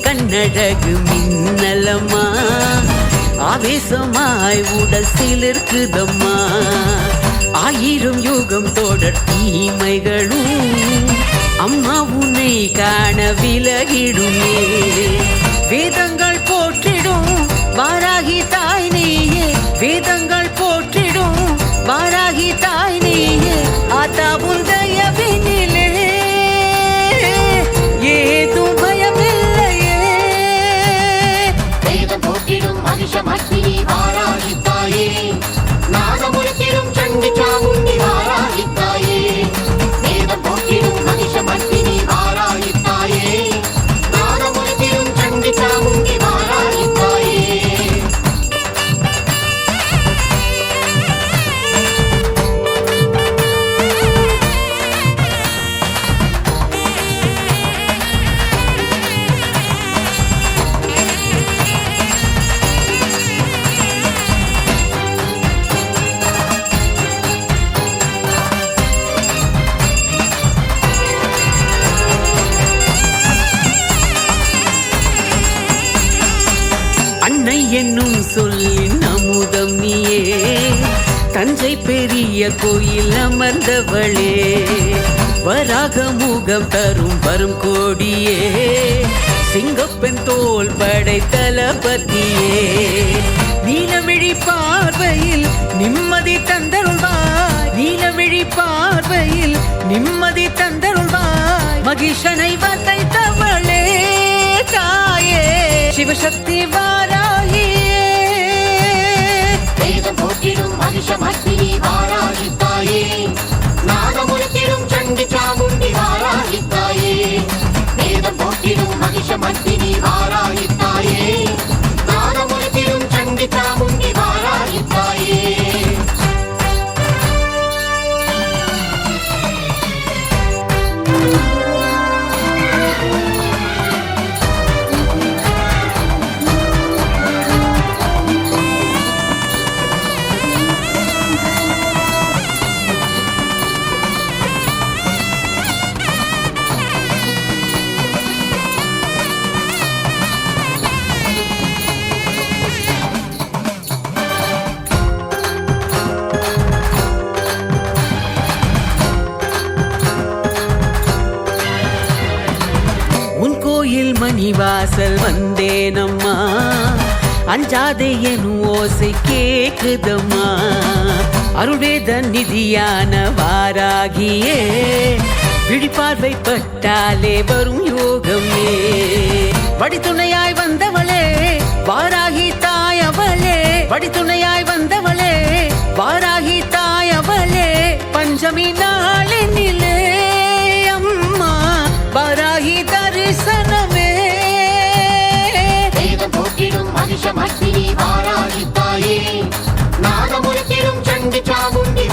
கண்ணழகு மின்னலம்மா ஆவேசமாய் உடல் சிலிர்க்குதம்மா ஆயிரம் யுகம் தொடர் தீமைகளும் அம்மா உன்னை காண விலகிடுமே வேதங்கள் போற்றிடும் வாராகி தாய் நீயே வேதங்கள் போற்றிடும் வாராகி தாய் நீயே ஆத்தா உந்தயவினிலே ஏதும் பயமில்லையே வேதம் போற்றிடும் மகிஷமர்த்தினி வாராகி தாயே நாதமுருத்திடும் சண்டி சாமுண்டி வாராகி தாயே வேதம் போற்றிடும் மகிஷமர்த்தினி வாராகி தாயே நாதமுருத்திடும் சண்டி சாமுண்டி வாராகி தாயே அன்னை என்னும் சொல்லின் அமுதம் நீயே தஞ்சை பெரிய கோயில் அமர்ந்தவளே வராக முகம் தரும் வரும் கோடியே சிங்கப்பெண் தோல் படை தளபதியே நீலமிழி பார்வையில் நிம்மதி தந்தருள்வாய் நீலமிழி பார்வையில் நிம்மதி தந்தருள்வாய் மகிஷனை வதைத்தவளே தாயே சிவசக்தி வாராகியே வேதம் போற்றிடும் மகிஷமர்த்தினி வாராகி தாயே நாதமுருத்திடும் சண்டி சாமுண்டி வாராகி தாயே வேதம் போற்றிடும் மகிஷமர்த்தினி வாராகி தாயே நாதமுருத்திடும் சண்டி சாமுண்டி வாராகி தாயே உன் கோயில் மணிவாசல் வந்தேனம்மா அஞ்சாதே எனும் ஓசை கேக்குதம்மா அருள்வேத நிதியான வாராகியே விழிப்பார்வை பட்டாலே வரும் யோகமே வடித்துணையாய் வந்தவளே வாராகி தாயவளே வடித்துணையாய் வந்தவளே வாராகி தாயவளே பஞ்சமி நாளினிலே அம்மா வாராகி தரிசனமே வேதம் போற்றிடும் மகிஷமர்த்தினி வாராகி தாயே நாதமுருத்திடும் சண்டி சாமுண்டி